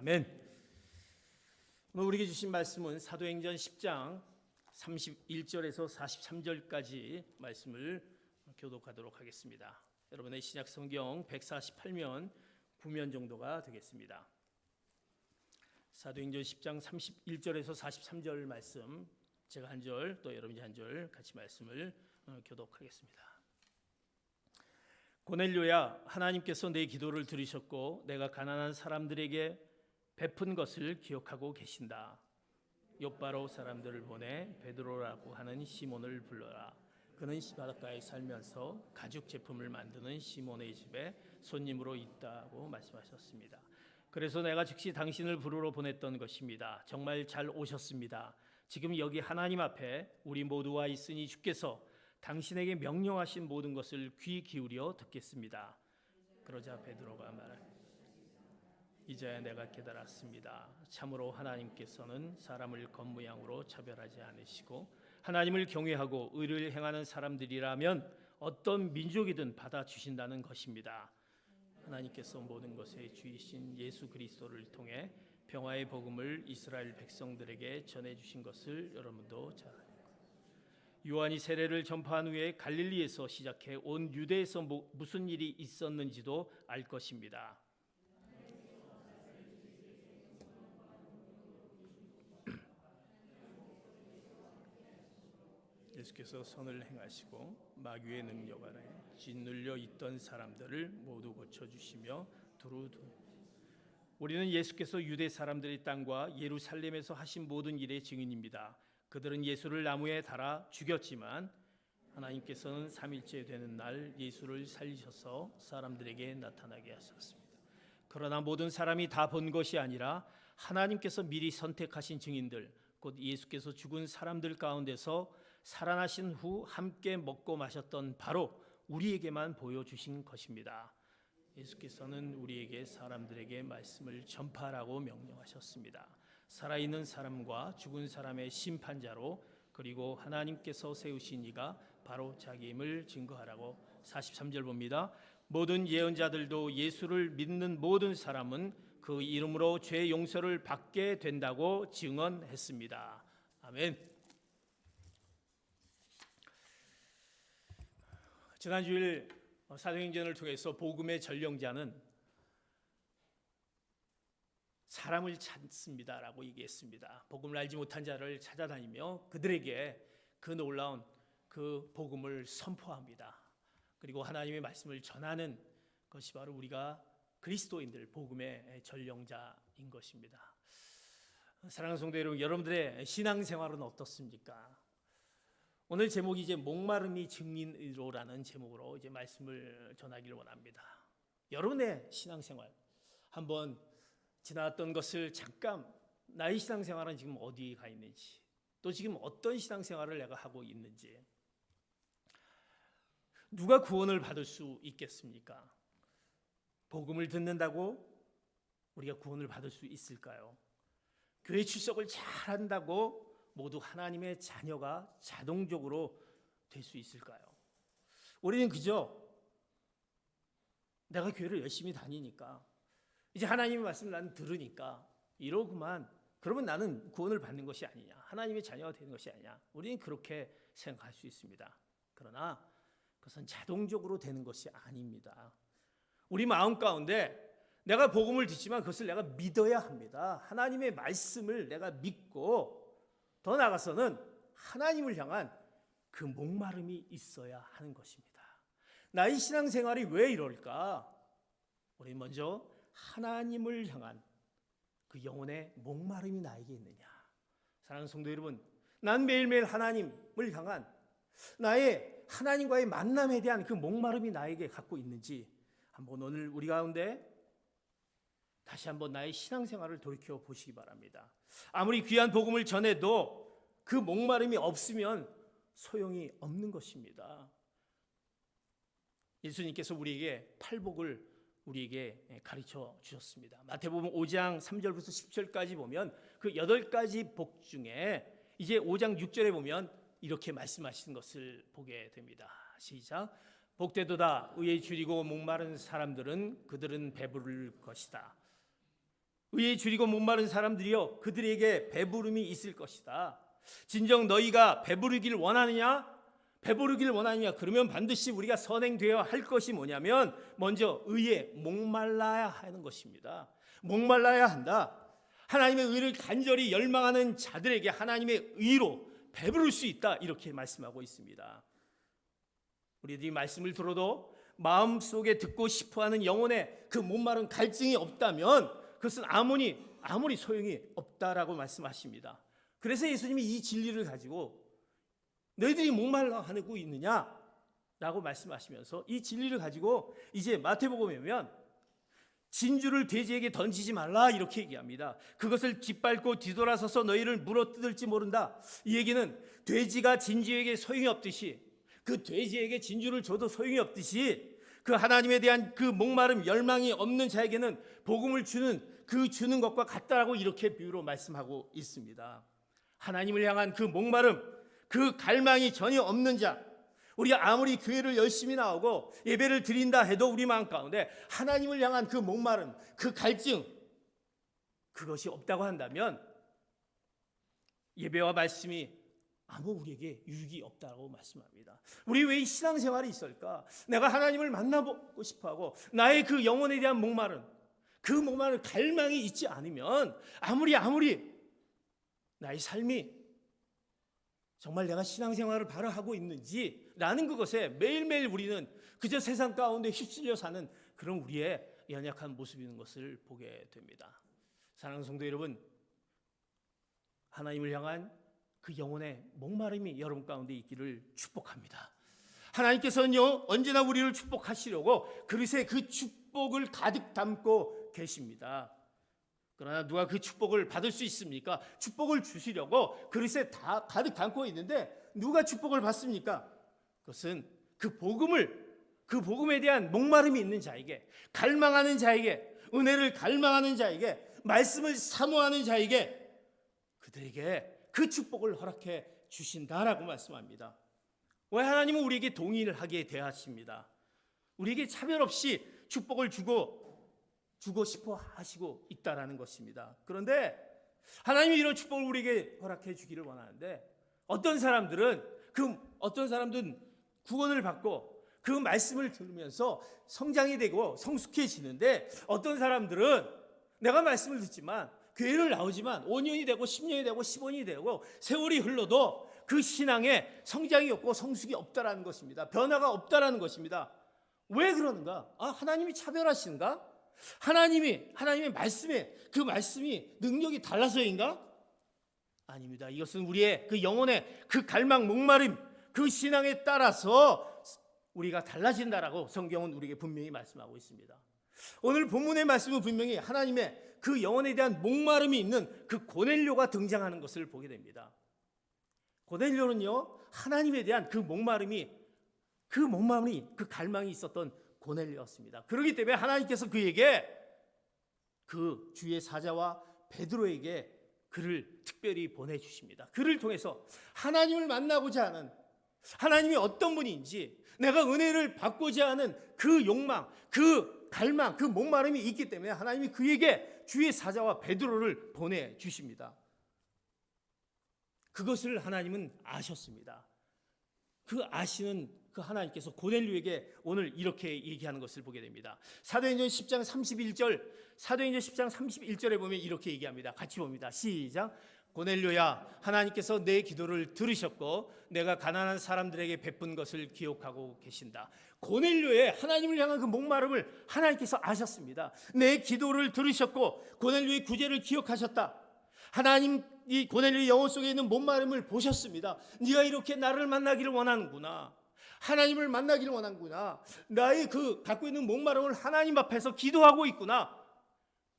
아멘. 오늘 우리에게 주신 말씀은 사도행전 10장 31절에서 43절까지 말씀을 교독하도록 하겠습니다. 여러분의 신약 성경 148면 9면 정도가 되겠습니다. 사도행전 10장 31절에서 43절 말씀, 제가 한 절, 또 여러분이 한 절 같이 말씀을 교독하겠습니다. 고넬료야, 하나님께서 내 기도를 들으셨고 내가 가난한 사람들에게 베푼 것을 기억하고 계신다. 욥바로 사람들을 보내 베드로라고 하는 시몬을 불러라. 그는 바닷가에 살면서 가죽 제품을 만드는 시몬의 집에 손님으로 있다고 말씀하셨습니다. 그래서 내가 즉시 당신을 부르러 보냈던 것입니다. 정말 잘 오셨습니다. 지금 여기 하나님 앞에 우리 모두와 있으니 주께서 당신에게 명령하신 모든 것을 귀 기울여 듣겠습니다. 그러자 베드로가 말하되 이제 내가 깨달았습니다. 참으로 하나님께서는 사람을 겉모양으로 차별하지 않으시고 하나님을 경외하고 의를 행하는 사람들이라면 어떤 민족이든 받아주신다는 것입니다. 하나님께서 모든 것의 주이신 예수 그리스도를 통해 평화의 복음을 이스라엘 백성들에게 전해주신 것을 여러분도 잘 알고, 요한이 세례를 전파한 후에 갈릴리에서 시작해 온 유대에서 무슨 일이 있었는지도 알 것입니다. 예수께서 선을 행하시고 마귀의 능력 아래 짓눌려 있던 사람들을 모두 고쳐주시며 우리는 예수께서 유대 사람들의 땅과 예루살렘에서 하신 모든 일의 증인입니다. 그들은 예수를 나무에 달아 죽였지만 하나님께서는 3일째 되는 날 예수를 살리셔서 사람들에게 나타나게 하셨습니다. 그러나 모든 사람이 다 본 것이 아니라 하나님께서 미리 선택하신 증인들, 곧 예수께서 죽은 사람들 가운데서 살아나신 후 함께 먹고 마셨던 바로 우리에게만 보여주신 것입니다. 예수께서는 우리에게 사람들에게 말씀을 전파하라고 명령하셨습니다. 살아있는 사람과 죽은 사람의 심판자로, 그리고 하나님께서 세우신 이가 바로 자기임을 증거하라고. 43절 봅니다. 모든 예언자들도 예수를 믿는 모든 사람은 그 이름으로 죄 용서를 받게 된다고 증언했습니다. 아멘. 지난 주일 사도행전을 통해서 복음의 전령자는 사람을 찾습니다라고 얘기했습니다. 복음을 알지 못한 자를 찾아다니며 그들에게 그 놀라운 그 복음을 선포합니다. 그리고 하나님의 말씀을 전하는 것이 바로 우리가 그리스도인들 복음의 전령자인 것입니다. 사랑하는 성도 여러분, 여러분들의 신앙생활은 어떻습니까? 오늘 제목이 이제 목마름이 증인으로라는 제목으로 이제 말씀을 전하기를 원합니다. 여러분의 신앙생활, 한번 지나왔던 것을 잠깐 나의 신앙생활은 지금 어디에 가 있는지, 또 지금 어떤 신앙생활을 내가 하고 있는지, 누가 구원을 받을 수 있겠습니까? 복음을 듣는다고 우리가 구원을 받을 수 있을까요? 교회 출석을 잘한다고 모두 하나님의 자녀가 자동적으로 될 수 있을까요? 우리는 그저 내가 교회를 열심히 다니니까, 이제 하나님의 말씀을 나는 들으니까 이러고만, 그러면 나는 구원을 받는 것이 아니냐, 하나님의 자녀가 되는 것이 아니냐, 우리는 그렇게 생각할 수 있습니다. 그러나 그것은 자동적으로 되는 것이 아닙니다. 우리 마음 가운데 내가 복음을 듣지만 그것을 내가 믿어야 합니다. 하나님의 말씀을 내가 믿고, 더 나아가서는 하나님을 향한 그 목마름이 있어야 하는 것입니다. 나의 신앙생활이 왜 이럴까? 우리 먼저 하나님을 향한 그 영혼의 목마름이 나에게 있느냐. 사랑하는 성도 여러분, 난 매일매일 하나님을 향한 나의 하나님과의 만남에 대한 그 목마름이 나에게 갖고 있는지 한번 오늘 우리 가운데 다시 한번 나의 신앙생활을 돌이켜 보시기 바랍니다. 아무리 귀한 복음을 전해도 그 목마름이 없으면 소용이 없는 것입니다. 예수님께서 우리에게 팔복을 우리에게 가르쳐 주셨습니다. 마태복음 5장 3절부터 10절까지 보면 그 8가지 복 중에 이제 5장 6절에 보면 이렇게 말씀하시는 것을 보게 됩니다. 시작. 복되도다 의에 줄이고 목마른 사람들은 그들은 배부를 것이다. 의에 줄이고 목마른 사람들이여, 그들에게 배부름이 있을 것이다. 진정 너희가 배부르길 원하느냐? 배부르길 원하느냐? 그러면 반드시 우리가 선행되어야 할 것이 뭐냐면 먼저 의에 목말라야 하는 것입니다. 목말라야 한다. 하나님의 의를 간절히 열망하는 자들에게 하나님의 의로 배부를 수 있다, 이렇게 말씀하고 있습니다. 우리들이 말씀을 들어도 마음속에 듣고 싶어하는 영혼의 그 목마른 갈증이 없다면 그것은 아무리 소용이 없다라고 말씀하십니다. 그래서 예수님이 이 진리를 가지고 너희들이 목말라 하고 있느냐라고 말씀하시면서 이 진리를 가지고 이제 마태복음에 보면 진주를 돼지에게 던지지 말라, 이렇게 얘기합니다. 그것을 짓밟고 뒤돌아서서 너희를 물어뜯을지 모른다. 이 얘기는 돼지가 진주에게 소용이 없듯이, 그 돼지에게 진주를 줘도 소용이 없듯이, 그 하나님에 대한 그 목마름 열망이 없는 자에게는 복음을 주는 것과 같다라고 이렇게 비유로 말씀하고 있습니다. 하나님을 향한 그 목마름, 그 갈망이 전혀 없는 자, 우리가 아무리 교회를 열심히 나오고 예배를 드린다 해도 우리 마음 가운데 하나님을 향한 그 목마름, 그 갈증, 그것이 없다고 한다면 예배와 말씀이 아무 우리에게 유익이 없다고 말씀합니다. 우리 왜 이 신앙생활이 있을까? 내가 하나님을 만나보고 싶어하고 나의 그 영혼에 대한 목마름, 그 목마름, 갈망이 있지 않으면 아무리 나의 삶이 정말 내가 신앙생활을 바로 하고 있는지라는 그것에 매일매일 우리는 그저 세상 가운데 휩쓸려 사는 그런 우리의 연약한 모습이 있는 것을 보게 됩니다. 사랑하는 성도 여러분, 하나님을 향한 그 영혼의 목마름이 여러분 가운데 있기를 축복합니다. 하나님께서는요, 언제나 우리를 축복하시려고 그릇에 그 축복을 가득 담고 계십니다. 그러나 누가 그 축복을 받을 수 있습니까? 축복을 주시려고 그릇에 다 가득 담고 있는데 누가 축복을 받습니까? 그것은 그 복음에 대한 목마름이 있는 자에게, 갈망하는 자에게, 은혜를 갈망하는 자에게, 말씀을 사모하는 자에게, 그들에게 그 축복을 허락해 주신다라고 말씀합니다. 왜 하나님은 우리에게 동일하게 대하십니다. 우리에게 차별 없이 축복을 주고 싶어 하시고 있다라는 것입니다. 그런데 하나님이 이런 축복을 우리에게 허락해 주기를 원하는데 어떤 사람들은 구원을 받고 그 말씀을 들으면서 성장이 되고 성숙해지는데, 어떤 사람들은 내가 말씀을 듣지만 교회를 나오지만 5년이 되고 10년이 되고 15년이 되고 세월이 흘러도 그 신앙에 성장이 없고 성숙이 없다라는 것입니다. 변화가 없다라는 것입니다. 왜 그러는가? 하나님이 차별하시는가? 하나님의 말씀에, 그 말씀이 능력이 달라서인가? 아닙니다. 이것은 우리의 그 영혼의 그 갈망, 목마름, 그 신앙에 따라서 우리가 달라진다라고 성경은 우리에게 분명히 말씀하고 있습니다. 오늘 본문의 말씀은 분명히 하나님의 그 영혼에 대한 목마름이 있는 그 고넬료가 등장하는 것을 보게 됩니다. 고넬료는요, 하나님에 대한 그 목마름이, 그 갈망이 있었던 고넬료였습니다. 그렇기 때문에 하나님께서 그에게 그 주의 사자와 베드로에게 그를 특별히 보내주십니다. 그를 통해서 하나님을 만나고자 하는, 하나님이 어떤 분인지, 내가 은혜를 받고자 하는 그 욕망, 그 갈망, 그 목마름이 있기 때문에 하나님이 그에게 주의 사자와 베드로를 보내주십니다. 그것을 하나님은 아셨습니다. 그 아시는 그 하나님께서 고넬료에게 오늘 이렇게 얘기하는 것을 보게 됩니다. 사도행전 10장 31절에 보면 이렇게 얘기합니다. 같이 봅니다. 시작. 고넬료야, 하나님께서 내 기도를 들으셨고 내가 가난한 사람들에게 베푼 것을 기억하고 계신다. 고넬료의 하나님을 향한 그 목마름을 하나님께서 아셨습니다. 내 기도를 들으셨고 고넬료의 구제를 기억하셨다. 하나님, 이 고넬료의 영혼 속에 있는 목마름을 보셨습니다. 네가 이렇게 나를 만나기를 원하는구나. 하나님을 만나기를 원하는구나. 나의 그 갖고 있는 목마름을 하나님 앞에서 기도하고 있구나.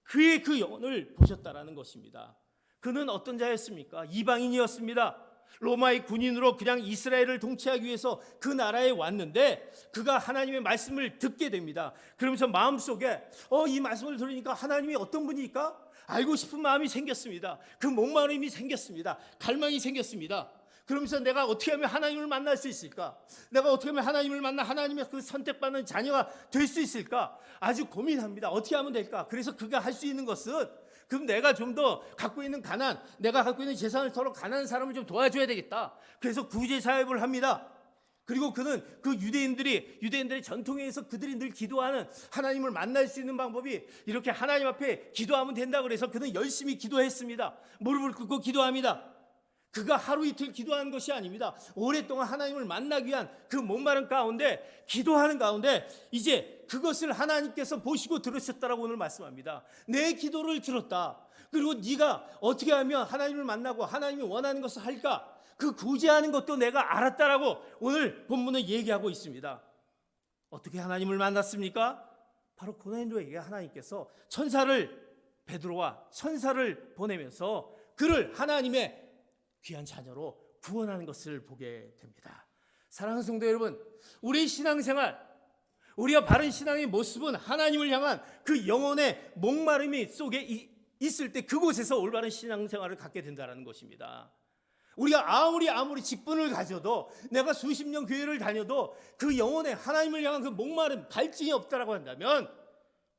그의 그 영혼을 보셨다라는 것입니다. 그는 어떤 자였습니까? 이방인이었습니다. 로마의 군인으로 그냥 이스라엘을 통치하기 위해서 그 나라에 왔는데 그가 하나님의 말씀을 듣게 됩니다. 그러면서 마음속에 이 말씀을 들으니까 하나님이 어떤 분일까? 알고 싶은 마음이 생겼습니다. 그 목마름이 생겼습니다. 갈망이 생겼습니다. 그러면서 내가 어떻게 하면 하나님을 만날 수 있을까? 내가 어떻게 하면 하나님을 만나 하나님의 그 선택받는 자녀가 될 수 있을까? 아주 고민합니다. 어떻게 하면 될까? 그래서 그가 할 수 있는 것은 그럼 내가 좀 더 갖고 있는 가난, 내가 갖고 있는 재산을 털어 가난한 사람을 좀 도와줘야 되겠다. 그래서 구제 사역을 합니다. 그리고 그는 그 유대인들의 전통에 의해서 그들이 늘 기도하는 하나님을 만날 수 있는 방법이 이렇게 하나님 앞에 기도하면 된다 그래서 그는 열심히 기도했습니다. 무릎을 꿇고 기도합니다. 그가 하루 이틀 기도하는 것이 아닙니다. 오랫동안 하나님을 만나기 위한 그 목마름 가운데 기도하는 가운데 이제 그것을 하나님께서 보시고 들으셨다라고 오늘 말씀합니다. 내 기도를 들었다. 그리고 네가 어떻게 하면 하나님을 만나고 하나님이 원하는 것을 할까? 그 구제하는 것도 내가 알았다라고 오늘 본문은 얘기하고 있습니다. 어떻게 하나님을 만났습니까? 바로 고넬료에게 하나님께서 베드로와 천사를 보내면서 그를 하나님의 귀한 자녀로 구원하는 것을 보게 됩니다. 사랑하는 성도 여러분, 우리의 신앙생활, 우리가 바른 신앙의 모습은 하나님을 향한 그 영혼의 목마름이 속에 있을 때 그곳에서 올바른 신앙생활을 갖게 된다는 것입니다. 우리가 아무리 직분을 가져도 내가 수십 년 교회를 다녀도 그 영혼에 하나님을 향한 그 목마름, 갈증이 없다라고 한다면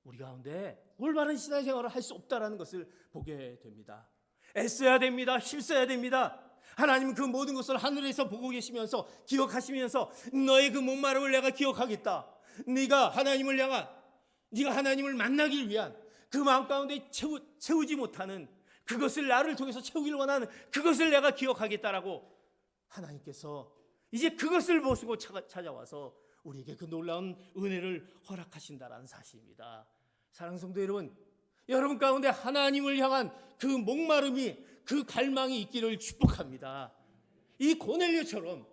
우리 가운데 올바른 신앙생활을 할 수 없다라는 것을 보게 됩니다. 애써야 됩니다. 힘써야 됩니다. 하나님은 그 모든 것을 하늘에서 보고 계시면서 기억하시면서 너의 그 목마름을 내가 기억하겠다. 네가 하나님을 만나길 위한 그 마음 가운데 채우지 못하는 그것을 나를 통해서 채우길 원하는 그것을 내가 기억하겠다라고 하나님께서 이제 그것을 보시고 찾아와서 우리에게 그 놀라운 은혜를 허락하신다라는 사실입니다. 사랑하는 성도 여러분, 여러분 가운데 하나님을 향한 그 목마름이 그 갈망이 있기를 축복합니다. 이 고넬료처럼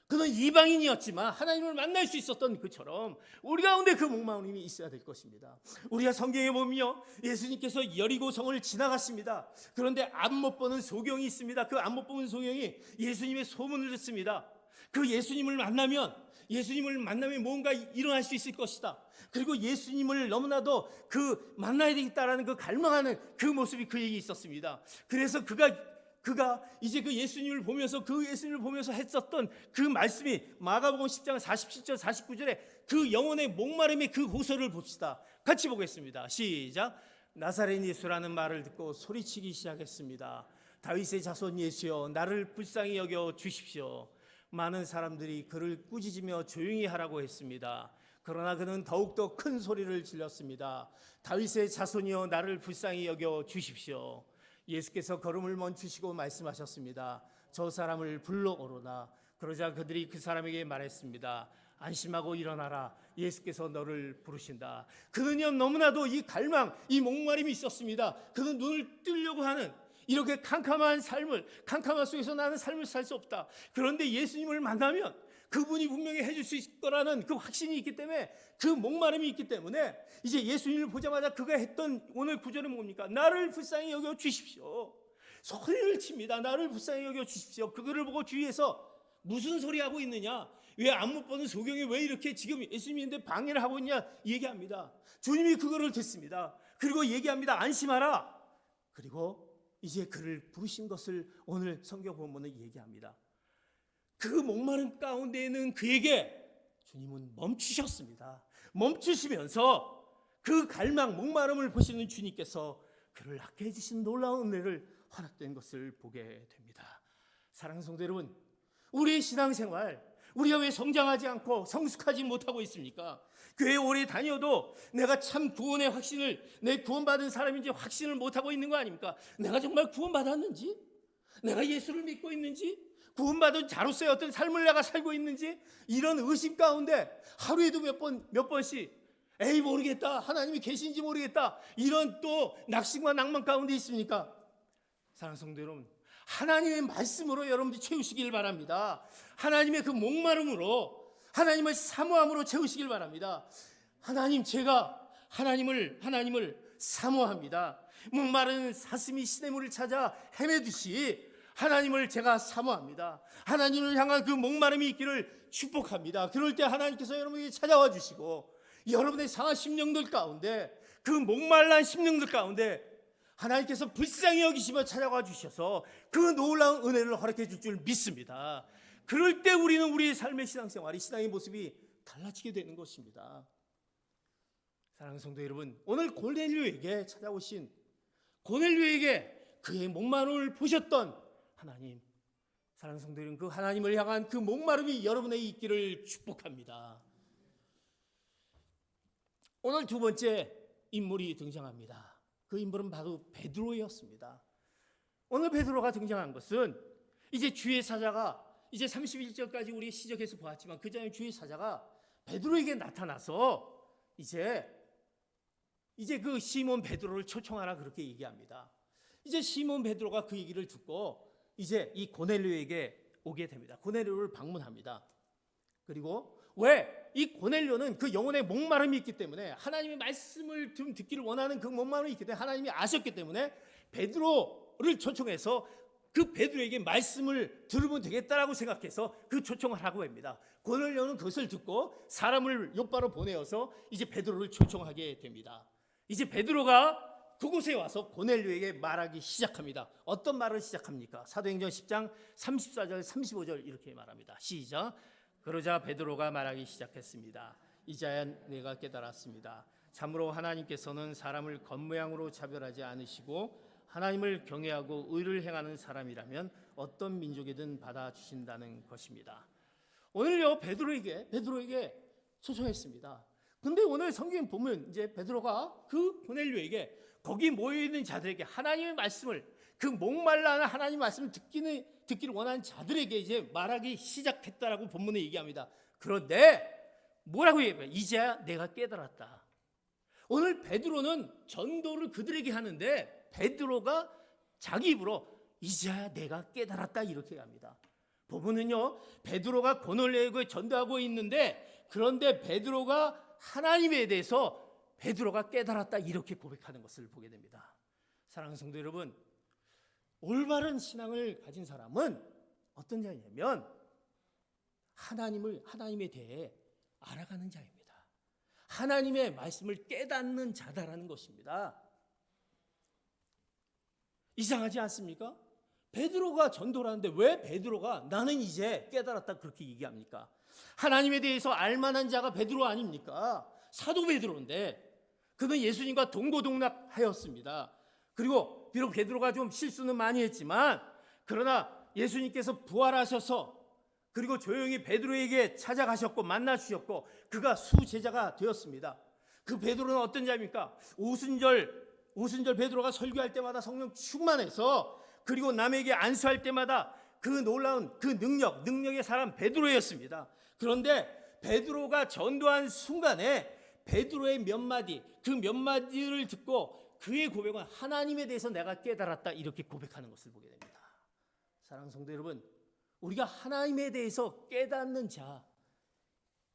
그는 이방인이었지만 하나님을 만날 수 있었던 그처럼 우리 가운데 그 목마름이 있어야 될 것입니다. 우리가 성경에 보면요, 예수님께서 여리고성을 지나갔습니다. 그런데 앞 못 보는 소경이 있습니다. 그 앞 못 보는 소경이 예수님의 소문을 듣습니다. 그 예수님을 만나면 뭔가 일어날 수 있을 것이다. 그리고 예수님을 너무나도 그 만나야 되겠다라는 그 갈망하는 그 모습이 그에게 있었습니다. 그래서 그가 이제 그 예수님을 보면서 했었던 그 말씀이 마가복음 10장 47절 49절에 그 영혼의 목마름의 그 호소를 봅시다. 같이 보겠습니다. 시작. 나사렛 예수라는 말을 듣고 소리치기 시작했습니다. 다윗의 자손 예수여, 나를 불쌍히 여겨 주십시오. 많은 사람들이 그를 꾸짖으며 조용히 하라고 했습니다. 그러나 그는 더욱더 큰 소리를 질렀습니다. 다윗의 자손이여, 나를 불쌍히 여겨 주십시오. 예수께서 걸음을 멈추시고 말씀하셨습니다. 저 사람을 불러오로나. 그러자 그들이 그 사람에게 말했습니다. 안심하고 일어나라. 예수께서 너를 부르신다. 그는요, 너무나도 이 갈망, 이 목마름이 있었습니다. 그는 눈을 뜨려고 하는 이렇게 캄캄한 속에서 나는 삶을 살 수 없다. 그런데 예수님을 만나면 그분이 분명히 해줄 수 있을 거라는 그 확신이 있기 때문에, 그 목마름이 있기 때문에 이제 예수님을 보자마자 그가 했던 오늘 구절은 뭡니까? 나를 불쌍히 여겨 주십시오. 소리를 칩니다. 나를 불쌍히 여겨 주십시오. 그거를 보고 주위에서 무슨 소리 하고 있느냐? 왜 안 못 보는 소경이 왜 이렇게 지금 예수님인데 방해를 하고 있냐? 얘기합니다. 주님이 그거를 듣습니다. 그리고 얘기합니다. 안심하라. 그리고 이제 그를 부르신 것을 오늘 성경 본문은 얘기합니다. 그 목마른 가운데에는 그에게 주님은 멈추셨습니다. 멈추시면서 그 갈망, 목마름을 보시는 주님께서 그를 낫게 해주신 놀라운 은혜를 허락된 것을 보게 됩니다. 사랑하는 성도 여러분, 우리의 신앙생활, 우리가 왜 성장하지 않고 성숙하지 못하고 있습니까? 교회 오래 다녀도 내가 참 구원의 확신을, 내 구원받은 사람인지 확신을 못하고 있는 거 아닙니까? 내가 정말 구원받았는지? 내가 예수를 믿고 있는지? 구원받은 자로서의 어떤 삶을 내가 살고 있는지? 이런 의심 가운데 하루에도 몇 번씩 에이 모르겠다, 하나님이 계신지 모르겠다, 이런 또 낙심과 낭만 가운데 있습니까? 사랑하는 성도 여러분, 하나님의 말씀으로 여러분들이 채우시길 바랍니다. 하나님의 그 목마름으로, 하나님의 사모함으로 채우시길 바랍니다. 하나님, 제가 하나님을 사모합니다. 목마른 사슴이 시냇물을 찾아 헤매듯이 하나님을 제가 사모합니다. 하나님을 향한 그 목마름이 있기를 축복합니다. 그럴 때 하나님께서 여러분에게 찾아와 주시고, 여러분의 상한 심령들 가운데, 그 목말란 심령들 가운데 하나님께서 불쌍히 여기시며 찾아와 주셔서 그 놀라운 은혜를 허락해 줄 줄 믿습니다. 그럴 때 우리는 우리의 삶의 신앙생활이, 신앙의 모습이 달라지게 되는 것입니다. 사랑하는 성도 여러분, 오늘 고넬료에게 찾아오신 고넬료에게 그의 목마름을 보셨던 하나님, 사랑하는 성도 여러분, 그 하나님을 향한 그 목마름이 여러분의 있기를 축복합니다. 오늘 두 번째 인물이 등장합니다. 그 인물은 바로 베드로였습니다. 오늘 베드로가 등장한 것은 이제 주의 사자가 이제 31절까지 우리 시적에서 보았지만 그 전에 주의 사자가 베드로에게 나타나서 이제 그 시몬 베드로를 초청하라 그렇게 얘기합니다. 이제 시몬 베드로가 그 얘기를 듣고 이제 이 고넬료에게 오게 됩니다. 고넬료를 방문합니다. 그리고 왜? 이 고넬료는 그 영혼의 목마름이 있기 때문에 하나님의 말씀을 좀 듣기를 원하는 그 목마름이 있기 때문에 하나님이 아셨기 때문에 베드로를 초청해서 그 베드로에게 말씀을 들으면 되겠다라고 생각해서 그 초청을 하고 합니다. 고넬료는 그것을 듣고 사람을 욥바로 보내어서 이제 베드로를 초청하게 됩니다. 이제 베드로가 그곳에 와서 고넬료에게 말하기 시작합니다. 어떤 말을 시작합니까? 사도행전 10장 34절 35절 이렇게 말합니다. 시작. 그러자 베드로가 말하기 시작했습니다. 이제야 내가 깨달았습니다. 참으로 하나님께서는 사람을 겉모양으로 차별하지 않으시고 하나님을 경외하고 의를 행하는 사람이라면 어떤 민족이든 받아주신다는 것입니다. 오늘요 베드로에게 초청했습니다. 근데 오늘 성경 보면 이제 베드로가 그 고넬료에게 거기 모여 있는 자들에게 하나님의 말씀을 그 목말라는 하나님의 말씀을 듣기를 원하는 자들에게 이제 말하기 시작했다라고 본문에 얘기합니다. 그런데 뭐라고 얘기해요? 이제야 내가 깨달았다. 오늘 베드로는 전도를 그들에게 하는데 베드로가 자기 입으로 이제야 내가 깨달았다 이렇게 합니다. 본문은요 베드로가 고넬료에게 전도하고 있는데 그런데 베드로가 하나님에 대해서 베드로가 깨달았다 이렇게 고백하는 것을 보게 됩니다. 사랑하는 성도 여러분, 올바른 신앙을 가진 사람은 어떤 자냐면 하나님에 대해 알아가는 자입니다. 하나님의 말씀을 깨닫는 자다라는 것입니다. 이상하지 않습니까? 베드로가 전도를 하는데 왜 베드로가 나는 이제 깨달았다 그렇게 얘기합니까? 하나님에 대해서 알만한 자가 베드로 아닙니까? 사도 베드로인데 그는 예수님과 동고동락하였습니다. 그리고 비록 베드로가 좀 실수는 많이 했지만 그러나 예수님께서 부활하셔서 그리고 조용히 베드로에게 찾아가셨고 만나주셨고 그가 수제자가 되었습니다. 그 베드로는 어떤 자입니까? 오순절 베드로가 설교할 때마다 성령 충만해서 그리고 남에게 안수할 때마다 그 놀라운 그 능력의 사람 베드로였습니다. 그런데 베드로가 전도한 순간에 베드로의 몇 마디를 듣고 그의 고백은 하나님에 대해서 내가 깨달았다 이렇게 고백하는 것을 보게 됩니다. 사랑하는 성도 여러분, 우리가 하나님에 대해서 깨닫는 자,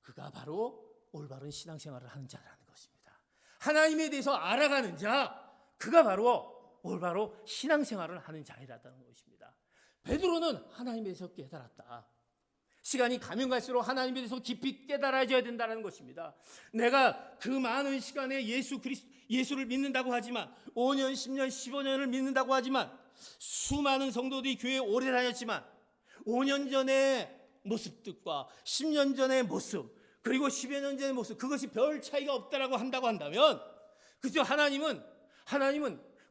그가 바로 올바른 신앙생활을 하는 자라는 것입니다. 하나님에 대해서 알아가는 자, 그가 바로 올바로 신앙생활을 하는 자이라는 것입니다. 베드로는 하나님에 대해서 깨달았다. 시간이 가면 갈수록 하나님에 대해서 깊이 깨달아져야 된다는 것입니다. 내가 그 많은 시간에 예수를 믿는다고 하지만 5년, 10년, 15년을 믿는다고 하지만 수많은 성도들이 교회에 오래 다녔지만 5년 전의 모습들과 10년 전의 모습 그리고 10여 년 전의 모습 그것이 별 차이가 없다라고 한다면 그저 하나님은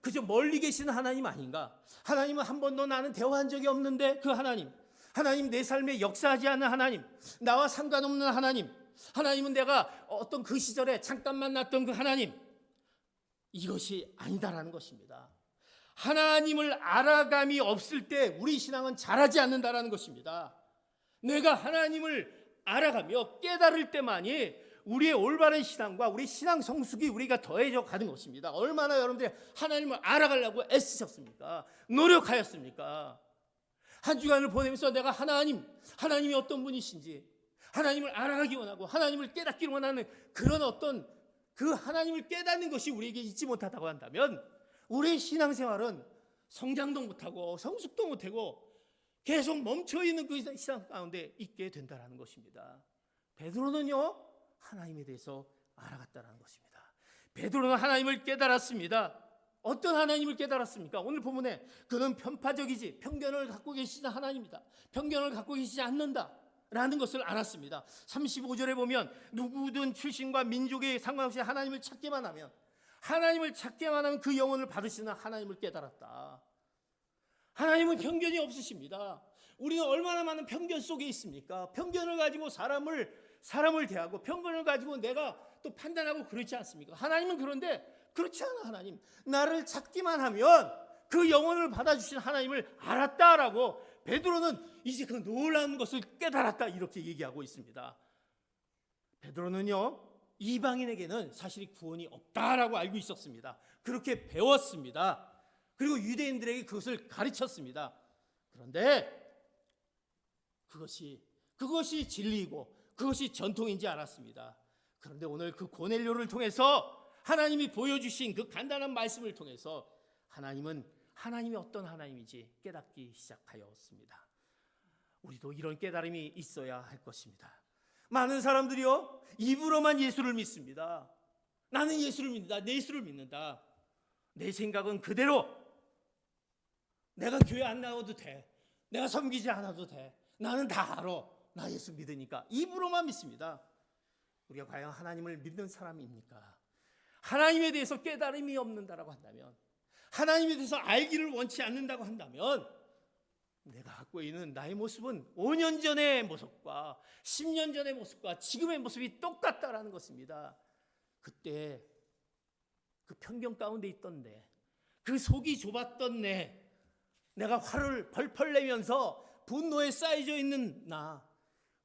그저 멀리 계시는 하나님 아닌가? 하나님은 한 번도 나는 대화한 적이 없는데 그 하나님 내 삶에 역사하지 않는 하나님, 나와 상관없는 하나님은 내가 어떤 그 시절에 잠깐 만났던 그 하나님, 이것이 아니다라는 것입니다. 하나님을 알아감이 없을 때 우리 신앙은 자라지 않는다라는 것입니다. 내가 하나님을 알아가며 깨달을 때만이 우리의 올바른 신앙과 우리 신앙 성숙이 우리가 더해져 가는 것입니다. 얼마나 여러분들이 하나님을 알아가려고 애쓰셨습니까? 노력하였습니까? 한 주간을 보내면서 내가 하나님이 어떤 분이신지 하나님을 알아가기 원하고 하나님을 깨닫기를 원하는 그런 어떤 그 하나님을 깨닫는 것이 우리에게 있지 못하다고 한다면 우리의 신앙생활은 성장도 못하고 성숙도 못하고 계속 멈춰있는 그 신앙 가운데 있게 된다는 것입니다. 베드로는요 하나님에 대해서 알아갔다는 것입니다. 베드로는 하나님을 깨달았습니다. 어떤 하나님을 깨달았습니까? 오늘 본문에 그는 편파적이지 편견을 갖고 계시는 하나님이다. 편견을 갖고 계시지 않는다 라는 것을 알았습니다. 35절에 보면 누구든 출신과 민족에 상관없이 하나님을 찾기만 하면 하나님을 찾기만 하면 그 영혼을 받으시는 하나님을 깨달았다. 하나님은 편견이 없으십니다. 우리는 얼마나 많은 편견 속에 있습니까? 편견을 가지고 사람을 대하고 편견을 가지고 내가 또 판단하고 그렇지 않습니까? 하나님은 그런데 그렇지 않아. 하나님 나를 찾기만 하면 그 영혼을 받아주신 하나님을 알았다라고 베드로는 이제 그 놀라운 것을 깨달았다 이렇게 얘기하고 있습니다. 베드로는요 이방인에게는 사실 구원이 없다라고 알고 있었습니다. 그렇게 배웠습니다. 그리고 유대인들에게 그것을 가르쳤습니다. 그런데 그것이 진리이고 그것이 전통인지 알았습니다. 그런데 오늘 그 고넬료를 통해서 하나님이 보여주신 그 간단한 말씀을 통해서 하나님이 어떤 하나님인지 깨닫기 시작하였습니다. 우리도 이런 깨달음이 있어야 할 것입니다. 많은 사람들이요 입으로만 예수를 믿습니다. 나는 예수를 믿는다. 내 예수를 믿는다. 내 생각은 그대로. 내가 교회 안 나와도 돼. 내가 섬기지 않아도 돼. 나는 다 알아. 나 예수 믿으니까. 입으로만 믿습니다. 우리가 과연 하나님을 믿는 사람입니까? 하나님에 대해서 깨달음이 없는다라고 한다면, 하나님에 대해서 알기를 원치 않는다고 한다면 내가 갖고 있는 나의 모습은 5년 전의 모습과 10년 전의 모습과 지금의 모습이 똑같다라는 것입니다. 그때 그 편견 가운데 있던 그 속이 좁았던 내가 화를 펄펄 내면서 분노에 쌓여져 있는 나,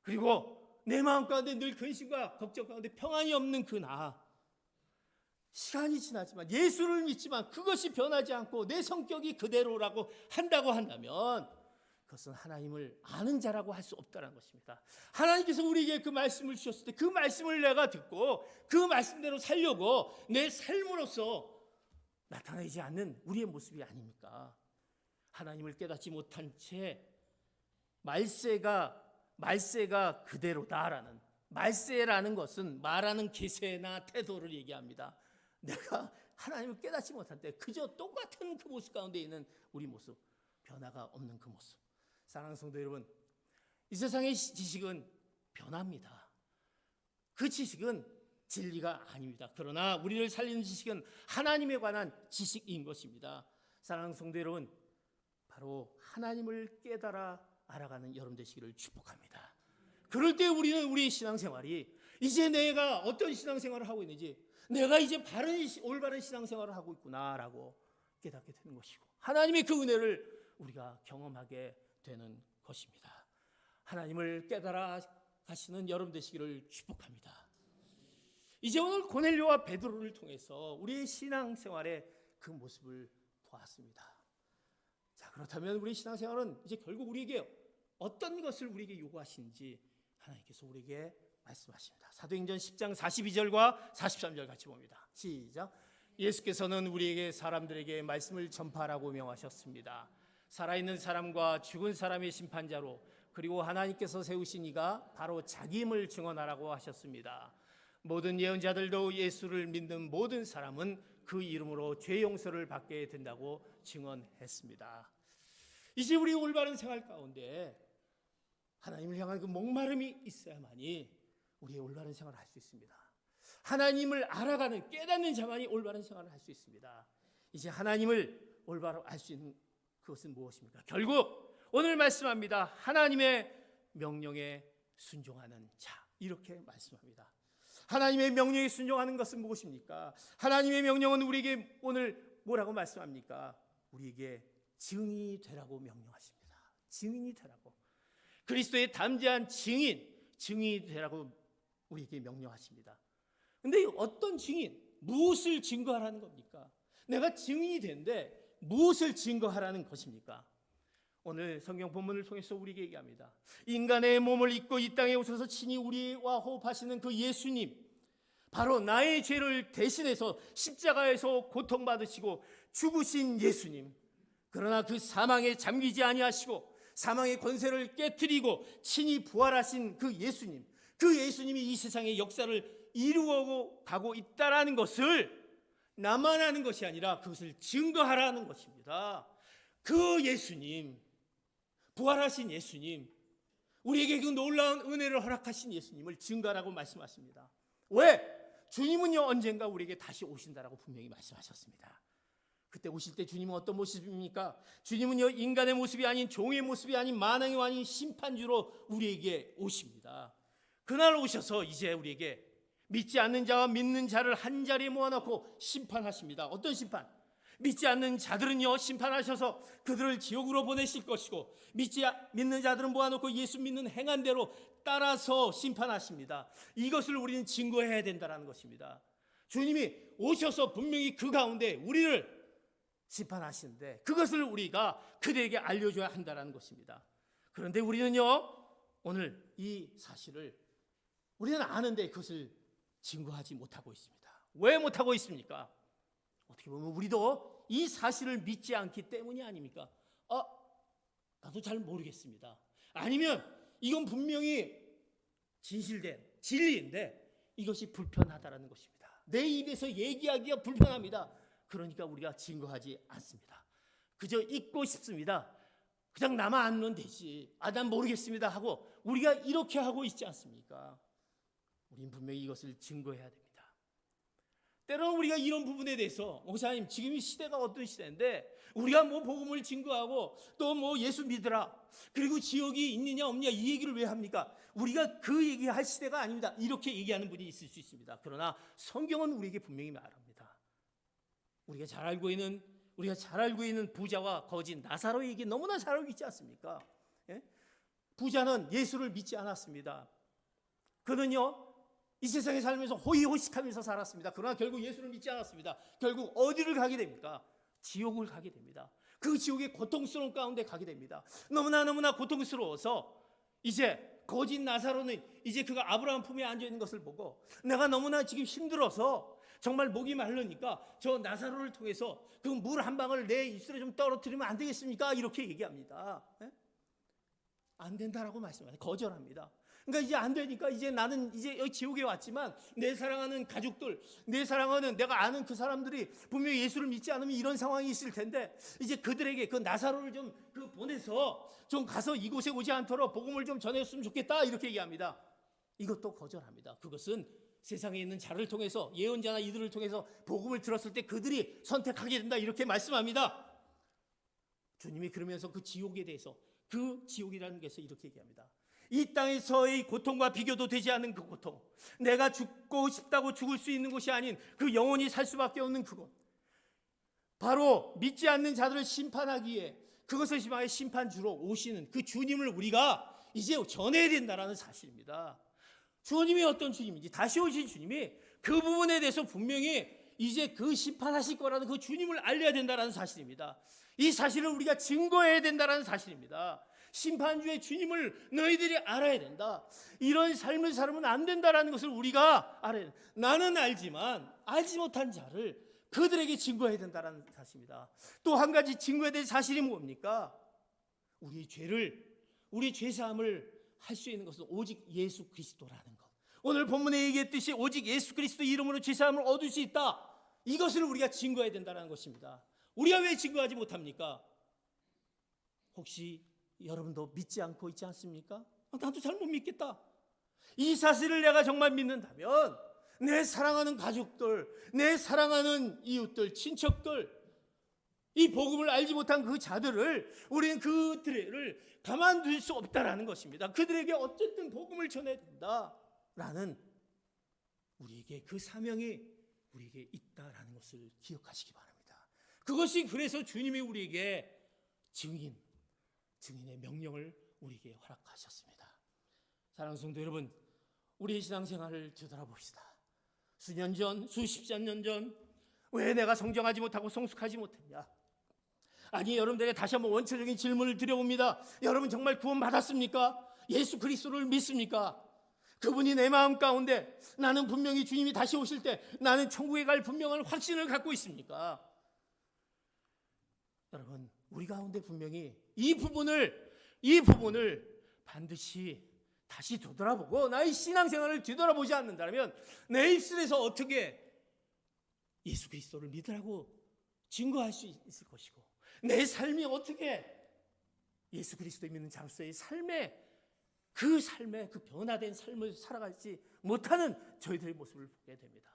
그리고 내 마음 가운데 늘 근심과 걱정 가운데 평안이 없는 그 나, 시간이 지나지만 예수를 믿지만 그것이 변하지 않고 내 성격이 그대로라고 한다면 그것은 하나님을 아는 자라고 할 수 없다는 것입니다. 하나님께서 우리에게 그 말씀을 주셨을 때 그 말씀을 내가 듣고 그 말씀대로 살려고 내 삶으로서 나타나지 않는 우리의 모습이 아닙니까? 하나님을 깨닫지 못한 채 말세가 그대로다라는, 말세라는 것은 말하는 기세나 태도를 얘기합니다. 내가 하나님을 깨닫지 못할 때 그저 똑같은 그 모습 가운데 있는 우리 모습, 변화가 없는 그 모습. 사랑하는 성도 여러분, 이 세상의 지식은 변합니다. 그 지식은 진리가 아닙니다. 그러나 우리를 살리는 지식은 하나님에 관한 지식인 것입니다. 사랑하는 성도 여러분, 바로 하나님을 깨달아 알아가는 여러분 되시기를 축복합니다. 그럴 때 우리는 우리의 신앙생활이 이제 내가 어떤 신앙생활을 하고 있는지, 내가 이제 올바른 신앙생활을 하고 있구나라고 깨닫게 되는 것이고, 하나님의 그 은혜를 우리가 경험하게 되는 것입니다. 하나님을 깨달아 가시는 여러분 되시기를 축복합니다. 이제 오늘 고넬료와 베드로를 통해서 우리의 신앙생활의 그 모습을 보았습니다. 자, 그렇다면 우리 신앙생활은 이제 결국 우리에게 어떤 것을 우리에게 요구하시는지 하나님께서 우리에게 말씀하십니다. 사도행전 10장 42절과 43절 같이 봅니다. 시작. 예수께서는 우리에게 사람들에게 말씀을 전파하라고 명하셨습니다. 살아있는 사람과 죽은 사람의 심판자로, 그리고 하나님께서 세우신 이가 바로 자기임을 증언하라고 하셨습니다. 모든 예언자들도 예수를 믿는 모든 사람은 그 이름으로 죄 용서를 받게 된다고 증언했습니다. 이제 우리 올바른 생활 가운데 하나님을 향한 그 목마름이 있어야만이 우리의 올바른 생활을 할 수 있습니다. 하나님을 알아가는, 깨닫는 자만이 올바른 생활을 할 수 있습니다. 이제 하나님을 올바로 알 수 있는 그것은 무엇입니까? 결국 오늘 말씀합니다. 하나님의 명령에 순종하는 자, 이렇게 말씀합니다. 하나님의 명령에 순종하는 것은 무엇입니까? 하나님의 명령은 우리에게 오늘 뭐라고 말씀합니까? 우리에게 증인이 되라고 명령하십니다. 증인이 되라고. 그리스도의 담대한 증인이 되라고 우리에게 명령하십니다. 근데 어떤 증인, 무엇을 증거하라는 겁니까? 내가 증인이 되는데 무엇을 증거하라는 것입니까? 오늘 성경 본문을 통해서 우리에게 얘기합니다. 인간의 몸을 입고 이 땅에 오셔서 친히 우리와 호흡하시는 그 예수님, 바로 나의 죄를 대신해서 십자가에서 고통받으시고 죽으신 예수님, 그러나 그 사망에 잠기지 아니하시고 사망의 권세를 깨트리고 친히 부활하신 그 예수님, 그 예수님이 이 세상의 역사를 이루어 가고 있다라는 것을 나만 아는 것이 아니라 그것을 증거하라는 것입니다. 그 예수님, 부활하신 예수님, 우리에게 그 놀라운 은혜를 허락하신 예수님을 증거하라고 말씀하십니다. 왜? 주님은요 언젠가 우리에게 다시 오신다라고 분명히 말씀하셨습니다. 그때 오실 때 주님은 어떤 모습입니까? 주님은요 인간의 모습이 아닌, 종의 모습이 아닌, 만왕의 왕인 심판주로 우리에게 오십니다. 그날 오셔서 이제 우리에게 믿지 않는 자와 믿는 자를 한 자리에 모아놓고 심판하십니다. 어떤 심판? 믿지 않는 자들은요 심판하셔서 그들을 지옥으로 보내실 것이고, 믿는 자들은 모아놓고 예수 믿는 행한 대로 따라서 심판하십니다. 이것을 우리는 증거해야 된다는 것입니다. 주님이 오셔서 분명히 그 가운데 우리를 심판하시는데 그것을 우리가 그들에게 알려줘야 한다는 것입니다. 그런데 우리는요 오늘 이 사실을 우리는 아는데 그것을 증거하지 못하고 있습니다. 왜 못하고 있습니까? 어떻게 보면 우리도 이 사실을 믿지 않기 때문이 아닙니까? 나도 잘 모르겠습니다. 아니면 이건 분명히 진실된 진리인데 이것이 불편하다는 것입니다. 내 입에서 얘기하기가 불편합니다. 그러니까 우리가 증거하지 않습니다. 그저 잊고 싶습니다. 그냥 나만 알면 되지. 난 모르겠습니다 하고 우리가 이렇게 하고 있지 않습니까? 우린 분명히 이것을 증거해야 됩니다. 때로는 우리가 이런 부분에 대해서 목사님 지금 이 시대가 어떤 시대인데 우리가 뭐 복음을 증거하고 또 뭐 예수 믿으라 그리고 지옥이 있느냐 없느냐 이 얘기를 왜 합니까? 우리가 그 얘기할 시대가 아닙니다. 이렇게 얘기하는 분이 있을 수 있습니다. 그러나 성경은 우리에게 분명히 말합니다. 우리가 잘 알고 있는 부자와 거지 나사로 얘기 너무나 잘 알고 있지 않습니까? 예? 부자는 예수를 믿지 않았습니다. 그는요 이 세상에 살면서 호의호식하면서 살았습니다. 그러나 결국 예수를 믿지 않았습니다. 결국 어디를 가게 됩니까? 지옥을 가게 됩니다. 그 지옥의 고통스러운 가운데 가게 됩니다. 너무나 고통스러워서 이제 거짓 나사로는 이제 그가 아브라함 품에 앉아있는 것을 보고 내가 너무나 지금 힘들어서 정말 목이 마르니까 저 나사로를 통해서 그 물 한 방울 내 입술에 좀 떨어뜨리면 안 되겠습니까? 이렇게 얘기합니다. 안 된다라고 말씀합니다. 거절합니다. 그러니까 이제 안 되니까 이제 나는 이제 여기 지옥에 왔지만 내 사랑하는 가족들, 내 사랑하는 내가 아는 그 사람들이 분명히 예수를 믿지 않으면 이런 상황이 있을 텐데 이제 그들에게 그 나사로를 좀 보내서 좀 가서 이곳에 오지 않도록 복음을 좀 전했으면 좋겠다 이렇게 얘기합니다. 이것도 거절합니다. 그것은 세상에 있는 자를 통해서 예언자나 이들을 통해서 복음을 들었을 때 그들이 선택하게 된다 이렇게 말씀합니다. 주님이 그러면서 그 지옥에 대해서 그 지옥이라는 것을 이렇게 얘기합니다. 이 땅에서의 고통과 비교도 되지 않는 그 고통, 내가 죽고 싶다고 죽을 수 있는 곳이 아닌 그 영원히 살 수밖에 없는 그곳, 바로 믿지 않는 자들을 심판하기에 그것을 심하게 심판주로 오시는 그 주님을 우리가 이제 전해야 된다는 사실입니다. 주님이 어떤 주님인지, 다시 오신 주님이 그 부분에 대해서 분명히 이제 그 심판하실 거라는 그 주님을 알려야 된다는 사실입니다. 이 사실을 우리가 증거해야 된다는 사실입니다. 심판주의 주님을 너희들이 알아야 된다. 이런 삶을 살면 안 된다는 것을 우리가 알아야 된다. 나는 알지만 알지 못한 자를 그들에게 증거해야 된다는 사실입니다. 또 한 가지 증거해야 될 사실이 뭡니까? 우리의 죄사함을 할 수 있는 것은 오직 예수 그리스도라는 것. 오늘 본문에 얘기했듯이 오직 예수 그리스도 이름으로 죄사함을 얻을 수 있다. 이것을 우리가 증거해야 된다는 것입니다. 우리가 왜 증거하지 못합니까? 혹시 여러분도 믿지 않고 있지 않습니까? 나도 잘 못 믿겠다. 이 사실을 내가 정말 믿는다면 내 사랑하는 가족들, 내 사랑하는 이웃들, 친척들, 이 복음을 알지 못한 그 자들을 우리는 그들을 가만둘 수 없다라는 것입니다. 그들에게 어쨌든 복음을 전해야 된다라는 우리에게 그 사명이 우리에게 있다라는 것을 기억하시기 바랍니다. 그것이 그래서 주님이 우리에게 증인의 명령을 우리에게 허락하셨습니다. 사랑하는 성도 여러분, 우리의 신앙생활을 되돌아봅시다. 수년 전, 수십몇 년 전 왜 내가 성장하지 못하고 성숙하지 못했냐? 아니, 여러분들에게 다시 한번 원초적인 질문을 드려봅니다. 여러분 정말 구원 받았습니까? 예수 그리스도를 믿습니까? 그분이 내 마음 가운데 나는 분명히 주님이 다시 오실 때 나는 천국에 갈 분명한 확신을 갖고 있습니까? 여러분, 우리 가운데 분명히 이 부분을 반드시 다시 되돌아보고 나의 신앙생활을 뒤돌아보지 않는다면 내 입술에서 어떻게 예수 그리스도를 믿으라고 증거할 수 있을 것이고 내 삶이 어떻게 예수 그리스도 믿는 자로서의 삶의 그 변화된 삶을 살아갈지 못하는 저희들의 모습을 보게 됩니다.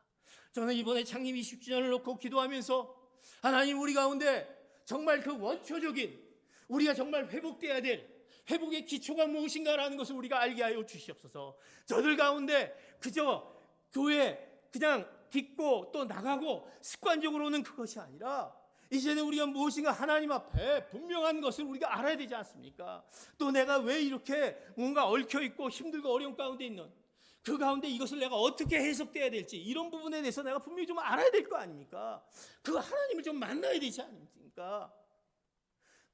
저는 이번에 창립 20주년을 놓고 기도하면서 하나님, 우리 가운데 정말 그 원초적인 우리가 정말 회복돼야 될 회복의 기초가 무엇인가라는 것을 우리가 알게 하여 주시옵소서. 저들 가운데 그저 교회 그냥 듣고 또 나가고 습관적으로는 그것이 아니라 이제는 우리가 무엇인가 하나님 앞에 분명한 것을 우리가 알아야 되지 않습니까? 또 내가 왜 이렇게 뭔가 얽혀있고 힘들고 어려운 가운데 있는 그 가운데 이것을 내가 어떻게 해석돼야 될지 이런 부분에 대해서 내가 분명히 좀 알아야 될 거 아닙니까? 그 하나님을 좀 만나야 되지 않습니까?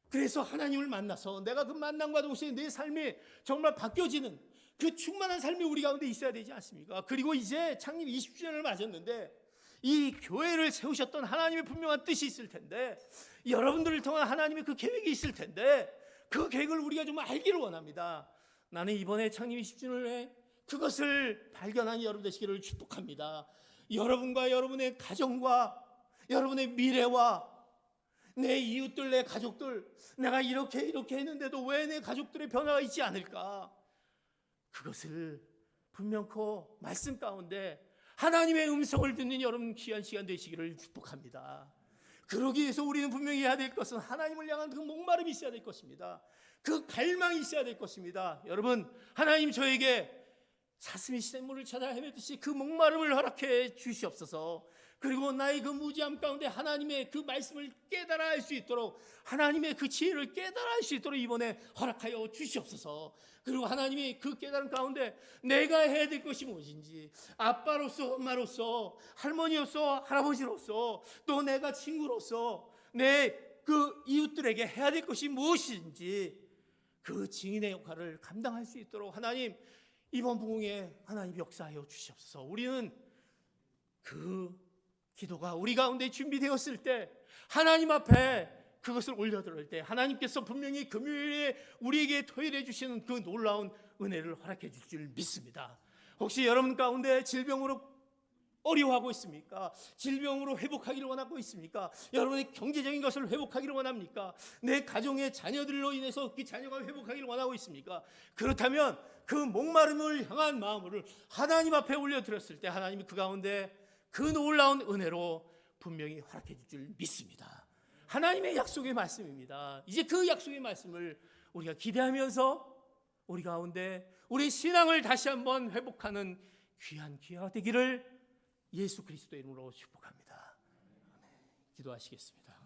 그래서 하나님을 만나서 내가 그 만남과 동시에 내 삶이 정말 바뀌어지는 그 충만한 삶이 우리 가운데 있어야 되지 않습니까? 그리고 이제 창립 20주년을 맞았는데 이 교회를 세우셨던 하나님의 분명한 뜻이 있을 텐데, 여러분들을 통한 하나님의 그 계획이 있을 텐데, 그 계획을 우리가 좀 알기를 원합니다. 나는 이번에 창립 20주년에 그것을 발견한 여러분 되시기를 축복합니다. 여러분과 여러분의 가정과 여러분의 미래와 내 이웃들, 내 가족들, 내가 이렇게 했는데도 왜 내 가족들의 변화가 있지 않을까? 그것을 분명코 말씀 가운데 하나님의 음성을 듣는 여러분 귀한 시간 되시기를 축복합니다. 그러기 위해서 우리는 분명히 해야 될 것은 하나님을 향한 그 목마름이 있어야 될 것입니다. 그 갈망이 있어야 될 것입니다. 여러분, 하나님 저에게 사슴이 샘물을 찾아 헤매듯이 그 목마름을 허락해 주시옵소서. 그리고 나의 그 무지함 가운데 하나님의 그 말씀을 깨달아 알 수 있도록, 하나님의 그 지혜를 깨달아 알 수 있도록 이번에 허락하여 주시옵소서. 그리고 하나님이 그 깨달음 가운데 내가 해야 될 것이 무엇인지, 아빠로서, 엄마로서, 할머니로서, 할아버지로서, 또 내가 친구로서 내 그 이웃들에게 해야 될 것이 무엇인지 그 증인의 역할을 감당할 수 있도록 하나님, 이번 부흥에 하나님 역사하여 주시옵소서. 우리는 그 기도가 우리 가운데 준비되었을 때, 하나님 앞에 그것을 올려드릴 때 하나님께서 분명히 금요일에 우리에게 토해해 주시는 그 놀라운 은혜를 허락해 주실 줄 믿습니다. 혹시 여러분 가운데 질병으로 어려워하고 있습니까? 질병으로 회복하기를 원하고 있습니까? 여러분의 경제적인 것을 회복하기를 원합니까? 내 가정의 자녀들로 인해서 그 자녀가 회복하기를 원하고 있습니까? 그렇다면 그 목마름을 향한 마음을 하나님 앞에 올려드렸을 때 하나님이 그 가운데 그 놀라운 은혜로 분명히 허락해 줄 줄 믿습니다. 하나님의 약속의 말씀입니다. 이제 그 약속의 말씀을 우리가 기대하면서 우리 가운데 우리 신앙을 다시 한번 회복하는 귀한 기회가 되기를 예수 그리스도의 이름으로 축복합니다. 기도하시겠습니다.